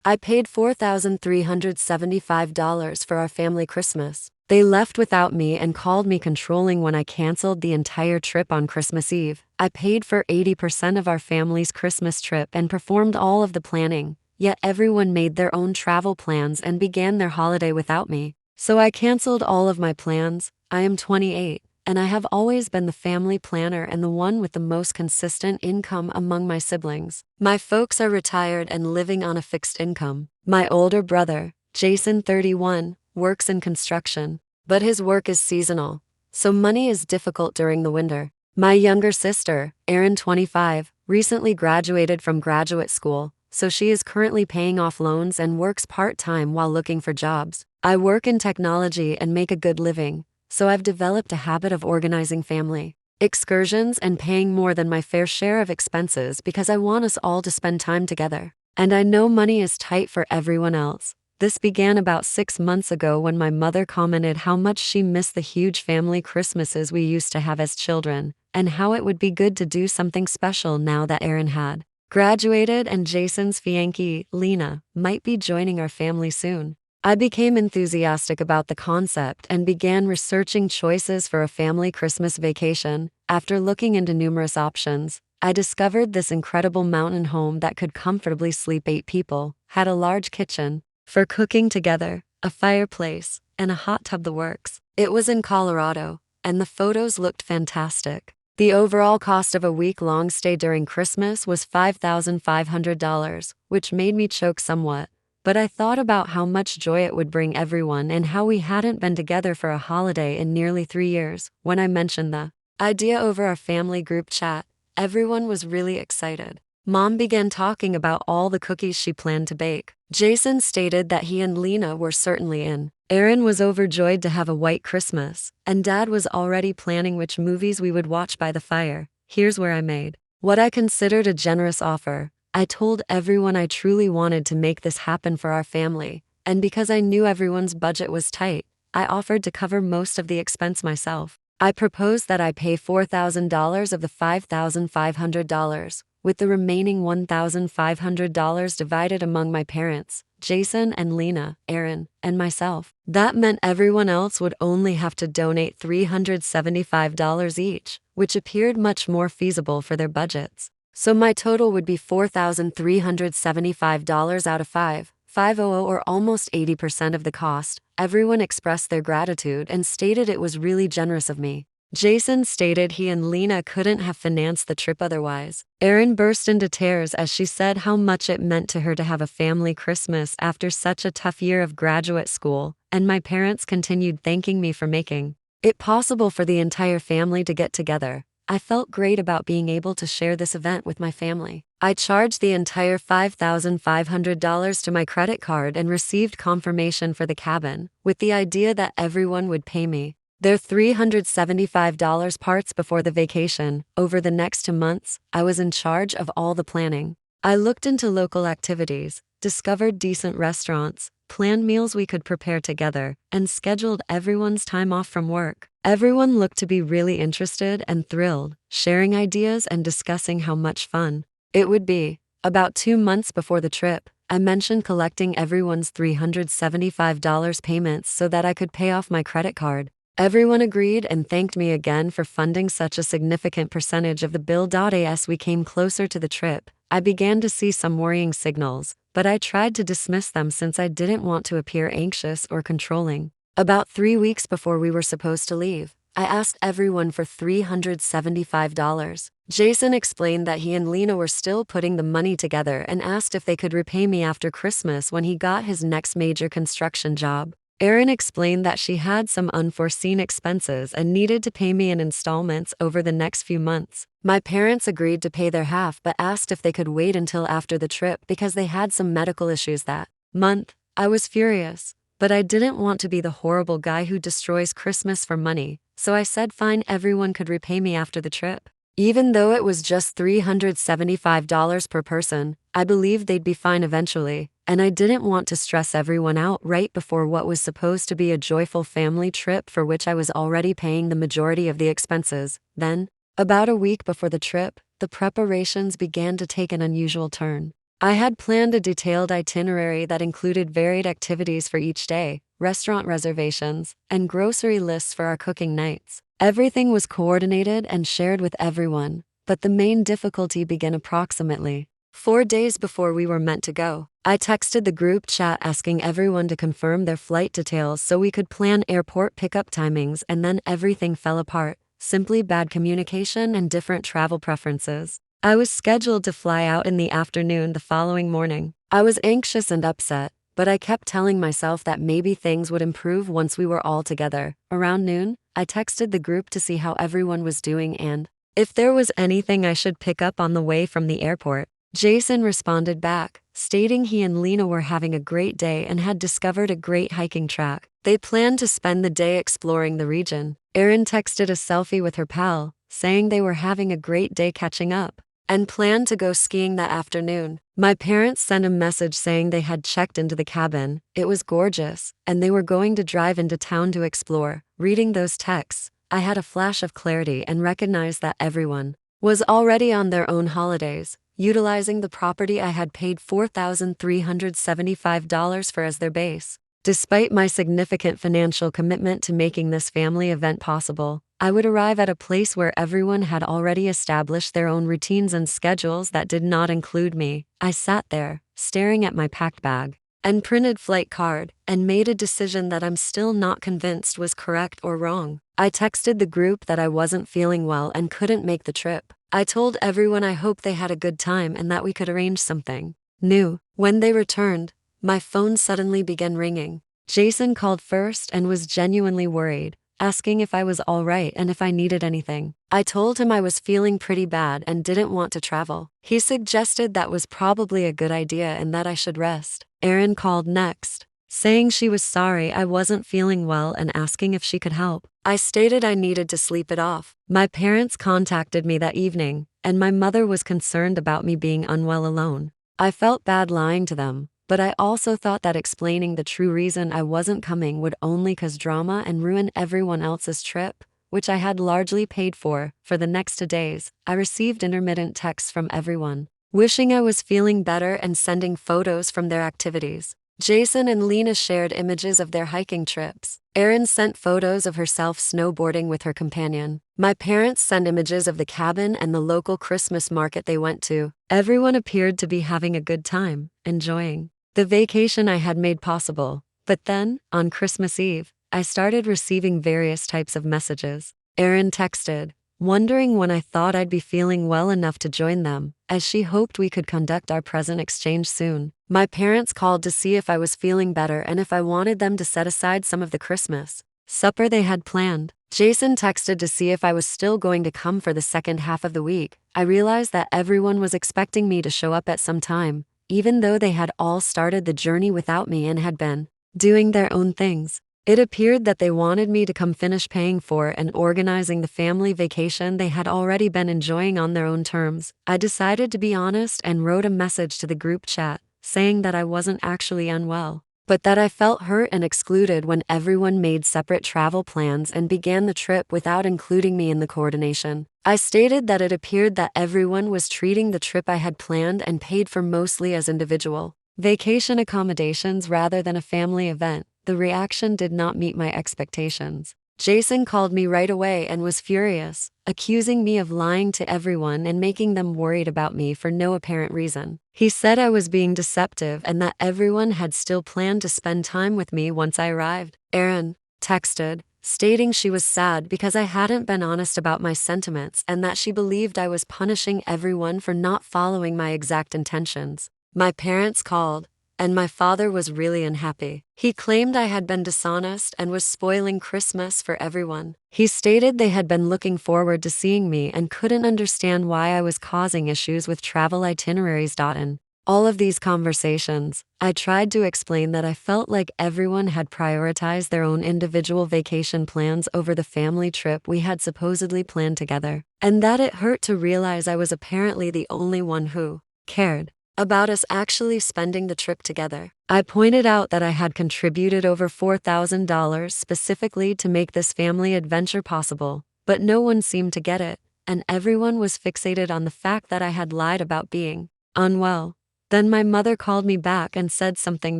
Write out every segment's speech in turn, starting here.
I paid $4,375 for our family Christmas. They left without me and called me controlling when I canceled the entire trip on Christmas Eve. I paid for 80% of our family's Christmas trip and performed all of the planning, yet everyone made their own travel plans and began their holiday without me. So I canceled all of my plans. I am 28, and I have always been the family planner and the one with the most consistent income among my siblings. My folks are retired and living on a fixed income. My older brother, Jason, 31, works in construction, but his work is seasonal, so money is difficult during the winter. My younger sister, Erin, 25, recently graduated from graduate school, so she is currently paying off loans and works part-time while looking for jobs. I work in technology and make a good living, so I've developed a habit of organizing family excursions and paying more than my fair share of expenses because I want us all to spend time together. And I know money is tight for everyone else. This began about 6 months ago when my mother commented how much she missed the huge family Christmases we used to have as children, and how it would be good to do something special now that Erin had graduated and Jason's fiancée, Lena, might be joining our family soon. I became enthusiastic about the concept and began researching choices for a family Christmas vacation. After looking into numerous options, I discovered this incredible mountain home that could comfortably sleep 8 people, had a large kitchen for cooking together, a fireplace, and a hot tub, the works. It was in Colorado, and the photos looked fantastic. The overall cost of a week-long stay during Christmas was $5,500, which made me choke somewhat. But I thought about how much joy it would bring everyone and how we hadn't been together for a holiday in nearly 3 years. When I mentioned the idea over our family group chat, everyone was really excited. Mom began talking about all the cookies she planned to bake. Jason stated that he and Lena were certainly in. Erin was overjoyed to have a white Christmas, and Dad was already planning which movies we would watch by the fire. Here's where I made what I considered a generous offer. I told everyone I truly wanted to make this happen for our family, and because I knew everyone's budget was tight, I offered to cover most of the expense myself. I proposed that I pay $4,000 of the $5,500, with the remaining $1,500 divided among my parents, Jason and Lena, Erin, and myself. That meant everyone else would only have to donate $375 each, which appeared much more feasible for their budgets. So my total would be $4,375 out of $5,500, or almost 80% of the cost. Everyone expressed their gratitude and stated it was really generous of me. Jason stated he and Lena couldn't have financed the trip otherwise. Erin burst into tears as she said how much it meant to her to have a family Christmas after such a tough year of graduate school, and my parents continued thanking me for making it possible for the entire family to get together. I felt great about being able to share this event with my family. I charged the entire $5,500 to my credit card and received confirmation for the cabin, with the idea that everyone would pay me their $375 parts before the vacation. Over the next 2 months, I was in charge of all the planning. I looked into local activities, discovered decent restaurants, planned meals we could prepare together, and scheduled everyone's time off from work. Everyone looked to be really interested and thrilled, sharing ideas and discussing how much fun it would be. About 2 months before the trip, I mentioned collecting everyone's $375 payments so that I could pay off my credit card. Everyone agreed and thanked me again for funding such a significant percentage of the bill. As we came closer to the trip, I began to see some worrying signals, but I tried to dismiss them since I didn't want to appear anxious or controlling. About 3 weeks before we were supposed to leave, I asked everyone for $375. Jason explained that he and Lena were still putting the money together and asked if they could repay me after Christmas when he got his next major construction job. Erin explained that she had some unforeseen expenses and needed to pay me in installments over the next few months. My parents agreed to pay their half but asked if they could wait until after the trip because they had some medical issues that month. I was furious, but I didn't want to be the horrible guy who destroys Christmas for money, so I said fine, everyone could repay me after the trip. Even though it was just $375 per person, I believed they'd be fine eventually, and I didn't want to stress everyone out right before what was supposed to be a joyful family trip for which I was already paying the majority of the expenses. Then, about a week before the trip, the preparations began to take an unusual turn. I had planned a detailed itinerary that included varied activities for each day, restaurant reservations, and grocery lists for our cooking nights. Everything was coordinated and shared with everyone, but the main difficulty began approximately 4 days before we were meant to go. I texted the group chat asking everyone to confirm their flight details so we could plan airport pickup timings, and then everything fell apart. Simply bad communication and different travel preferences. I was scheduled to fly out in the afternoon the following morning. I was anxious and upset, but I kept telling myself that maybe things would improve once we were all together. Around noon, I texted the group to see how everyone was doing and if there was anything I should pick up on the way from the airport. Jason responded back, stating he and Lena were having a great day and had discovered a great hiking track. They planned to spend the day exploring the region. Erin texted a selfie with her pal, saying they were having a great day catching up and planned to go skiing that afternoon. My parents sent a message saying they had checked into the cabin, it was gorgeous, and they were going to drive into town to explore. Reading those texts, I had a flash of clarity and recognized that everyone was already on their own holidays, utilizing the property I had paid $4,375 for as their base. Despite my significant financial commitment to making this family event possible, I would arrive at a place where everyone had already established their own routines and schedules that did not include me. I sat there, staring at my packed bag and printed flight card, and made a decision that I'm still not convinced was correct or wrong. I texted the group that I wasn't feeling well and couldn't make the trip. I told everyone I hoped they had a good time and that we could arrange something new. When they returned, my phone suddenly began ringing. Jason called first and was genuinely worried, asking if I was all right and if I needed anything. I told him I was feeling pretty bad and didn't want to travel. He suggested that was probably a good idea and that I should rest. Erin called next, saying she was sorry I wasn't feeling well and asking if she could help. I stated I needed to sleep it off. My parents contacted me that evening, and my mother was concerned about me being unwell alone. I felt bad lying to them, but I also thought that explaining the true reason I wasn't coming would only cause drama and ruin everyone else's trip, which I had largely paid for. For the next 2 days, I received intermittent texts from everyone, wishing I was feeling better and sending photos from their activities. Jason and Lena shared images of their hiking trips. Erin sent photos of herself snowboarding with her companion. My parents sent images of the cabin and the local Christmas market they went to. Everyone appeared to be having a good time, enjoying the vacation I had made possible. But then, on Christmas Eve, I started receiving various types of messages. Erin texted, wondering when I thought I'd be feeling well enough to join them, as she hoped we could conduct our present exchange soon. My parents called to see if I was feeling better and if I wanted them to set aside some of the Christmas supper they had planned. Jason texted to see if I was still going to come for the second half of the week. I realized that everyone was expecting me to show up at some time, even though they had all started the journey without me and had been doing their own things. It appeared that they wanted me to come finish paying for and organizing the family vacation they had already been enjoying on their own terms. I decided to be honest and wrote a message to the group chat, saying that I wasn't actually unwell, but that I felt hurt and excluded when everyone made separate travel plans and began the trip without including me in the coordination. I stated that it appeared that everyone was treating the trip I had planned and paid for mostly as individual vacation accommodations rather than a family event. The reaction did not meet my expectations. Jason called me right away and was furious, accusing me of lying to everyone and making them worried about me for no apparent reason. He said I was being deceptive and that everyone had still planned to spend time with me once I arrived. Erin texted, stating she was sad because I hadn't been honest about my sentiments and that she believed I was punishing everyone for not following my exact intentions. My parents called, and my father was really unhappy. He claimed I had been dishonest and was spoiling Christmas for everyone. He stated they had been looking forward to seeing me and couldn't understand why I was causing issues with travel itineraries. In all of these conversations, I tried to explain that I felt like everyone had prioritized their own individual vacation plans over the family trip we had supposedly planned together, and that it hurt to realize I was apparently the only one who cared about us actually spending the trip together. I pointed out that I had contributed over $4,000 specifically to make this family adventure possible, but no one seemed to get it, and everyone was fixated on the fact that I had lied about being unwell. Then my mother called me back and said something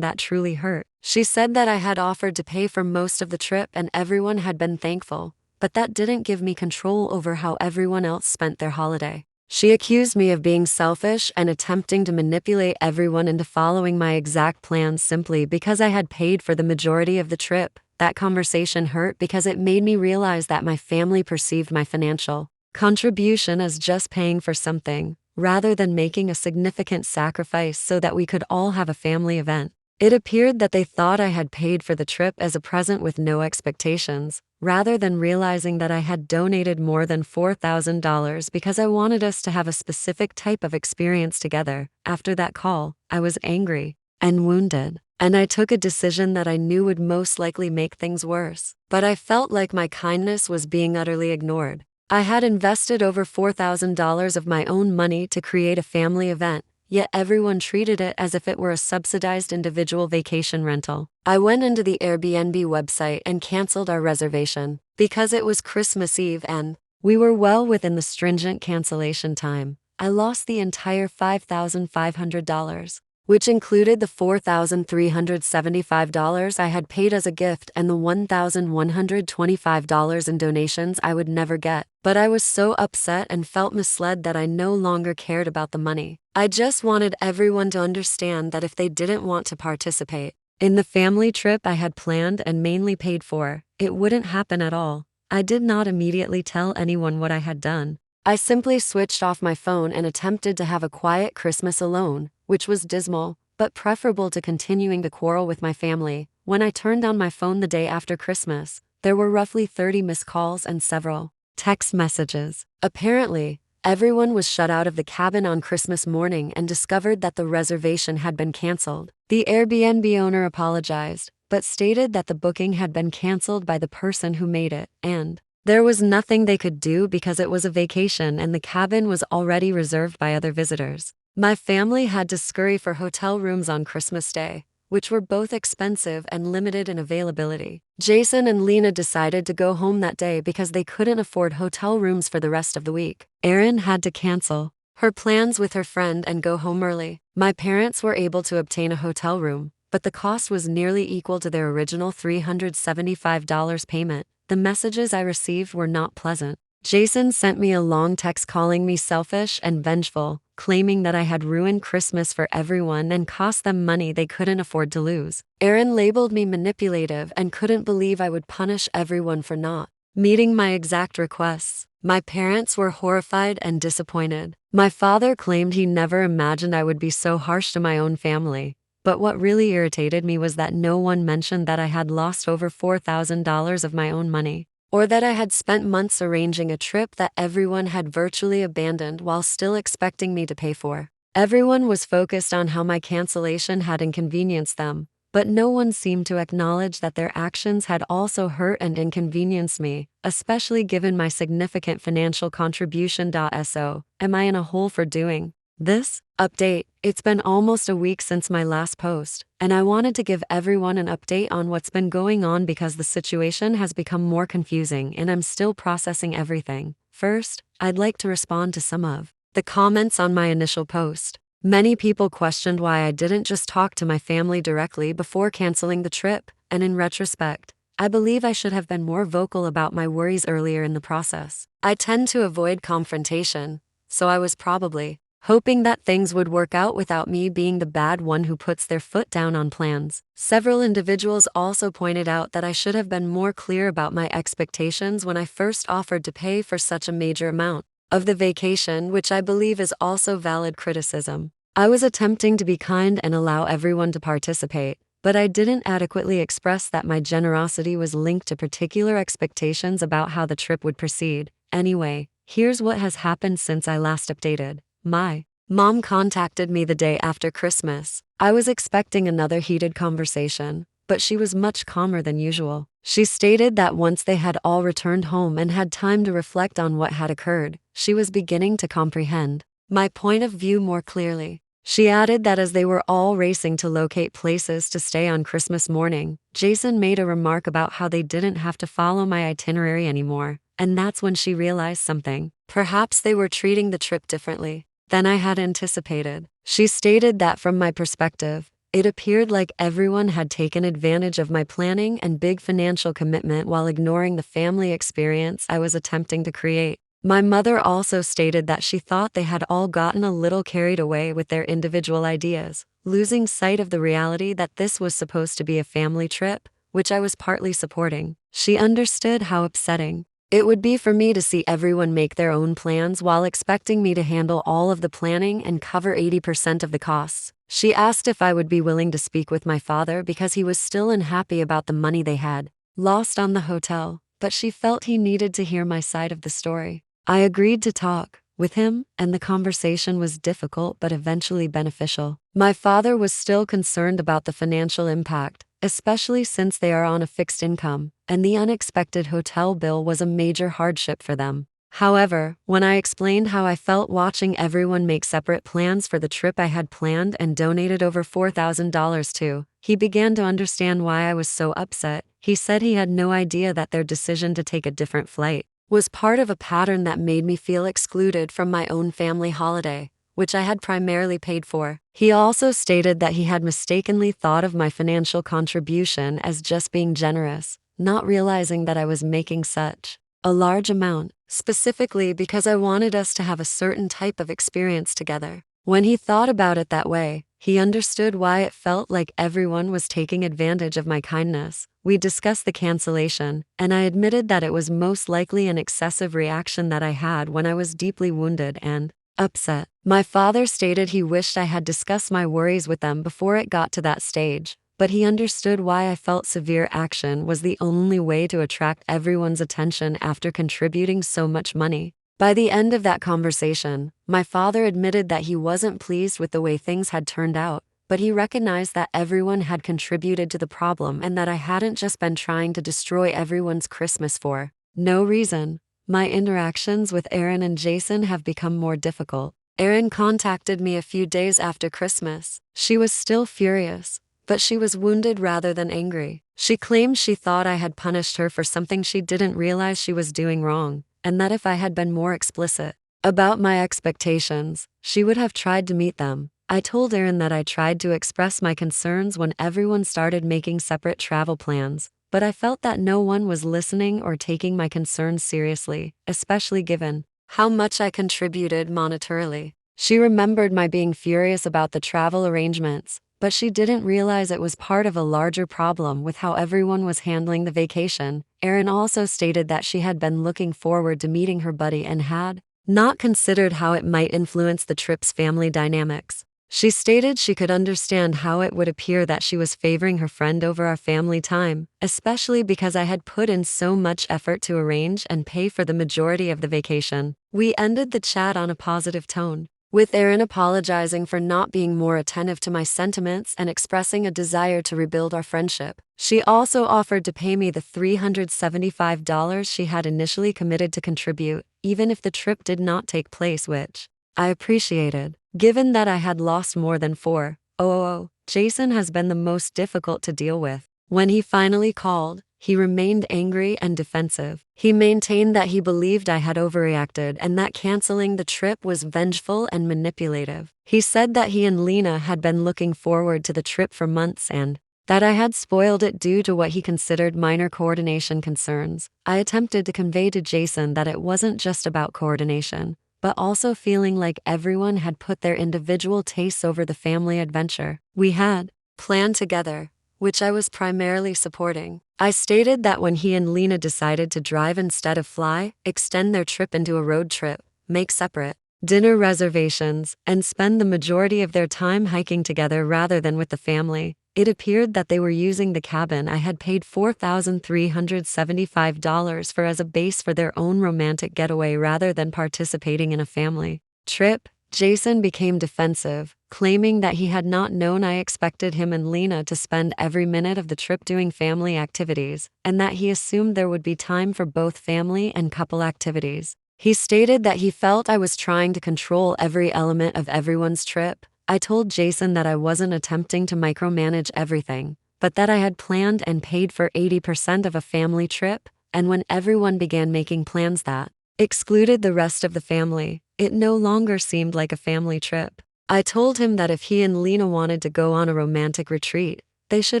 that truly hurt. She said that I had offered to pay for most of the trip and everyone had been thankful, but that didn't give me control over how everyone else spent their holiday. She accused me of being selfish and attempting to manipulate everyone into following my exact plans simply because I had paid for the majority of the trip. That conversation hurt because it made me realize that my family perceived my financial contribution as just paying for something, rather than making a significant sacrifice so that we could all have a family event. It appeared that they thought I had paid for the trip as a present with no expectations, rather than realizing that I had donated more than $4,000 because I wanted us to have a specific type of experience together. After that call, I was angry and wounded, and I took a decision that I knew would most likely make things worse. But I felt like my kindness was being utterly ignored. I had invested over $4,000 of my own money to create a family event, yet everyone treated it as if it were a subsidized individual vacation rental. I went into the Airbnb website and canceled our reservation because it was Christmas Eve and we were well within the stringent cancellation time. I lost the entire $5,500, which included the $4,375 I had paid as a gift and the $1,125 in donations I would never get. But I was so upset and felt misled that I no longer cared about the money. I just wanted everyone to understand that if they didn't want to participate in the family trip I had planned and mainly paid for, it wouldn't happen at all. I did not immediately tell anyone what I had done. I simply switched off my phone and attempted to have a quiet Christmas alone, which was dismal, but preferable to continuing to quarrel with my family. When I turned on my phone the day after Christmas, there were roughly 30 missed calls and several text messages. Apparently, everyone was shut out of the cabin on Christmas morning and discovered that the reservation had been canceled. The Airbnb owner apologized, but stated that the booking had been canceled by the person who made it, and there was nothing they could do because it was a vacation and the cabin was already reserved by other visitors. My family had to scurry for hotel rooms on Christmas Day, which were both expensive and limited in availability. Jason and Lena decided to go home that day because they couldn't afford hotel rooms for the rest of the week. Erin had to cancel her plans with her friend and go home early. My parents were able to obtain a hotel room, but the cost was nearly equal to their original $375 payment. The messages I received were not pleasant. Jason sent me a long text calling me selfish and vengeful, claiming that I had ruined Christmas for everyone and cost them money they couldn't afford to lose. Erin labeled me manipulative and couldn't believe I would punish everyone for not meeting my exact requests. My parents were horrified and disappointed. My father claimed he never imagined I would be so harsh to my own family. But what really irritated me was that no one mentioned that I had lost over $4,000 of my own money, or that I had spent months arranging a trip that everyone had virtually abandoned while still expecting me to pay for. Everyone was focused on how my cancellation had inconvenienced them, but no one seemed to acknowledge that their actions had also hurt and inconvenienced me, especially given my significant financial contribution. So, am I in a hole for doing this? Update. It's been almost a week since my last post, and I wanted to give everyone an update on what's been going on because the situation has become more confusing and I'm still processing everything. First, I'd like to respond to some of the comments on my initial post. Many people questioned why I didn't just talk to my family directly before canceling the trip, and in retrospect, I believe I should have been more vocal about my worries earlier in the process. I tend to avoid confrontation, so I was probably hoping that things would work out without me being the bad one who puts their foot down on plans. Several individuals also pointed out that I should have been more clear about my expectations when I first offered to pay for such a major amount of the vacation, which I believe is also valid criticism. I was attempting to be kind and allow everyone to participate, but I didn't adequately express that my generosity was linked to particular expectations about how the trip would proceed. Anyway, here's what has happened since I last updated. My mom contacted me the day after Christmas. I was expecting another heated conversation, but she was much calmer than usual. She stated that once they had all returned home and had time to reflect on what had occurred, she was beginning to comprehend my point of view more clearly. She added that as they were all racing to locate places to stay on Christmas morning, Jason made a remark about how they didn't have to follow my itinerary anymore, and that's when she realized something. Perhaps they were treating the trip differently. than I had anticipated. She stated that from my perspective, it appeared like everyone had taken advantage of my planning and big financial commitment while ignoring the family experience I was attempting to create. My mother also stated that she thought they had all gotten a little carried away with their individual ideas, losing sight of the reality that this was supposed to be a family trip, which I was partly supporting. She understood how upsetting it would be for me to see everyone make their own plans while expecting me to handle all of the planning and cover 80% of the costs. She asked if I would be willing to speak with my father because he was still unhappy about the money they had lost on the hotel, but she felt he needed to hear my side of the story. I agreed to talk with him, and the conversation was difficult but eventually beneficial. My father was still concerned about the financial impact, especially since they are on a fixed income, and the unexpected hotel bill was a major hardship for them. However, when I explained how I felt watching everyone make separate plans for the trip I had planned and donated over $4,000 to, he began to understand why I was so upset. He said he had no idea that their decision to take a different flight was part of a pattern that made me feel excluded from my own family holiday, which I had primarily paid for. He also stated that he had mistakenly thought of my financial contribution as just being generous, not realizing that I was making such a large amount, specifically because I wanted us to have a certain type of experience together. When he thought about it that way, he understood why it felt like everyone was taking advantage of my kindness. We discussed the cancellation, and I admitted that it was most likely an excessive reaction that I had when I was deeply wounded and upset. My father stated he wished I had discussed my worries with them before it got to that stage, but he understood why I felt severe action was the only way to attract everyone's attention after contributing so much money. By the end of that conversation, my father admitted that he wasn't pleased with the way things had turned out, but he recognized that everyone had contributed to the problem and that I hadn't just been trying to destroy everyone's Christmas for no reason. My interactions with Erin and Jason have become more difficult. Erin contacted me a few days after Christmas. She was still furious, but she was wounded rather than angry. She claimed she thought I had punished her for something she didn't realize she was doing wrong, and that if I had been more explicit about my expectations, she would have tried to meet them. I told Erin that I tried to express my concerns when everyone started making separate travel plans, but I felt that no one was listening or taking my concerns seriously, especially given how much I contributed monetarily. She remembered my being furious about the travel arrangements, but she didn't realize it was part of a larger problem with how everyone was handling the vacation. Erin also stated that she had been looking forward to meeting her buddy and had not considered how it might influence the trip's family dynamics. She stated she could understand how it would appear that she was favoring her friend over our family time, especially because I had put in so much effort to arrange and pay for the majority of the vacation. We ended the chat on a positive tone, with Erin apologizing for not being more attentive to my sentiments and expressing a desire to rebuild our friendship. She also offered to pay me the $375 she had initially committed to contribute, even if the trip did not take place, which I appreciated. Given that I had lost more than $4,000, Jason has been the most difficult to deal with. When he finally called, he remained angry and defensive. He maintained that he believed I had overreacted and that canceling the trip was vengeful and manipulative. He said that he and Lena had been looking forward to the trip for months and that I had spoiled it due to what he considered minor coordination concerns. I attempted to convey to Jason that it wasn't just about coordination, but also feeling like everyone had put their individual tastes over the family adventure we had planned together, which I was primarily supporting. I stated that when he and Lena decided to drive instead of fly, extend their trip into a road trip, make separate dinner reservations, and spend the majority of their time hiking together rather than with the family, it appeared that they were using the cabin I had paid $4,375 for as a base for their own romantic getaway rather than participating in a family trip. Jason became defensive, claiming that he had not known I expected him and Lena to spend every minute of the trip doing family activities, and that he assumed there would be time for both family and couple activities. He stated that he felt I was trying to control every element of everyone's trip. I told Jason that I wasn't attempting to micromanage everything, but that I had planned and paid for 80% of a family trip, and when everyone began making plans that excluded the rest of the family, It no longer seemed like a family trip. I told him that if he and Lena wanted to go on a romantic retreat, they should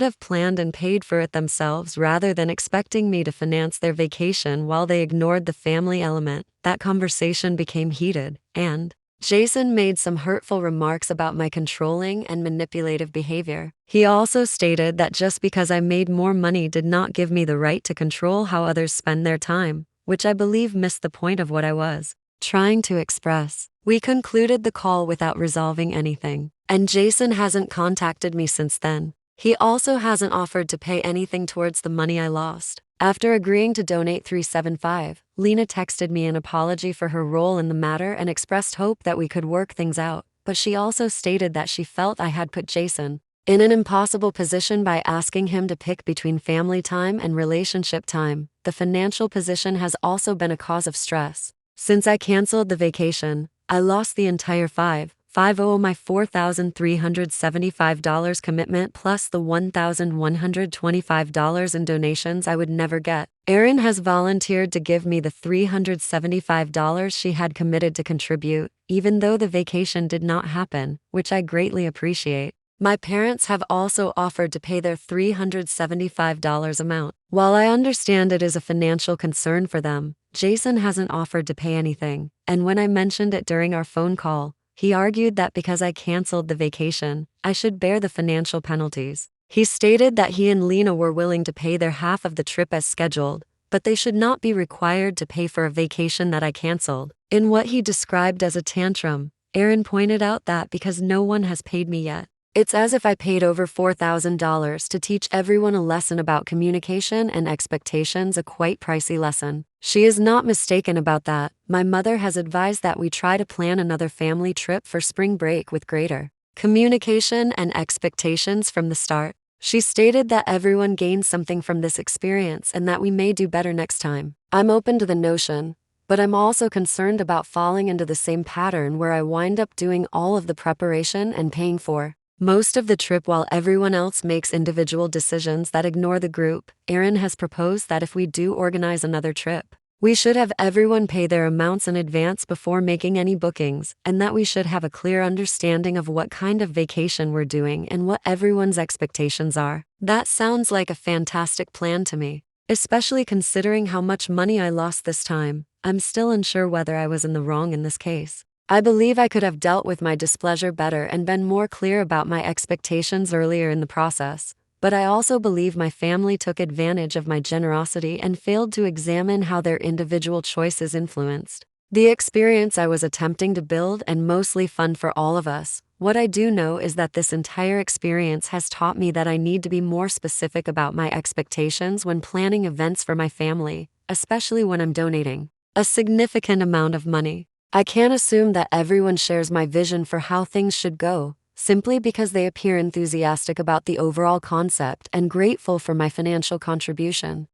have planned and paid for it themselves rather than expecting me to finance their vacation while they ignored the family element. That conversation became heated, and Jason made some hurtful remarks about my controlling and manipulative behavior. He also stated that just because I made more money did not give me the right to control how others spend their time, which I believe missed the point of what I was trying to express. We concluded the call without resolving anything, and Jason hasn't contacted me since then. He also hasn't offered to pay anything towards the money I lost. After agreeing to donate $375, Lena texted me an apology for her role in the matter and expressed hope that we could work things out, but she also stated that she felt I had put Jason in an impossible position by asking him to pick between family time and relationship time. The financial position has also been a cause of stress. Since I canceled the vacation, I lost the entire $550 my $4,375 commitment plus the $1,125 in donations I would never get. Erin has volunteered to give me the $375 she had committed to contribute, even though the vacation did not happen, which I greatly appreciate. My parents have also offered to pay their $375 amount. While I understand it is a financial concern for them, Jason hasn't offered to pay anything, and when I mentioned it during our phone call, he argued that because I canceled the vacation, I should bear the financial penalties. He stated that he and Lena were willing to pay their half of the trip as scheduled, but they should not be required to pay for a vacation that I canceled. In what he described as a tantrum, Erin pointed out that because no one has paid me yet, it's as if I paid over $4,000 to teach everyone a lesson about communication and expectations, a quite pricey lesson. She is not mistaken about that. My mother has advised that we try to plan another family trip for spring break with greater communication and expectations from the start. She stated that everyone gains something from this experience and that we may do better next time. I'm open to the notion, but I'm also concerned about falling into the same pattern where I wind up doing all of the preparation and paying for most of the trip while everyone else makes individual decisions that ignore the group. Erin has proposed that if we do organize another trip, we should have everyone pay their amounts in advance before making any bookings, and that we should have a clear understanding of what kind of vacation we're doing and what everyone's expectations are. That sounds like a fantastic plan to me, especially considering how much money I lost this time. I'm still unsure whether I was in the wrong in this case. I believe I could have dealt with my displeasure better and been more clear about my expectations earlier in the process, but I also believe my family took advantage of my generosity and failed to examine how their individual choices influenced the experience I was attempting to build and mostly fund for all of us. What I do know is that this entire experience has taught me that I need to be more specific about my expectations when planning events for my family, especially when I'm donating a significant amount of money. I can't assume that everyone shares my vision for how things should go, simply because they appear enthusiastic about the overall concept and grateful for my financial contribution.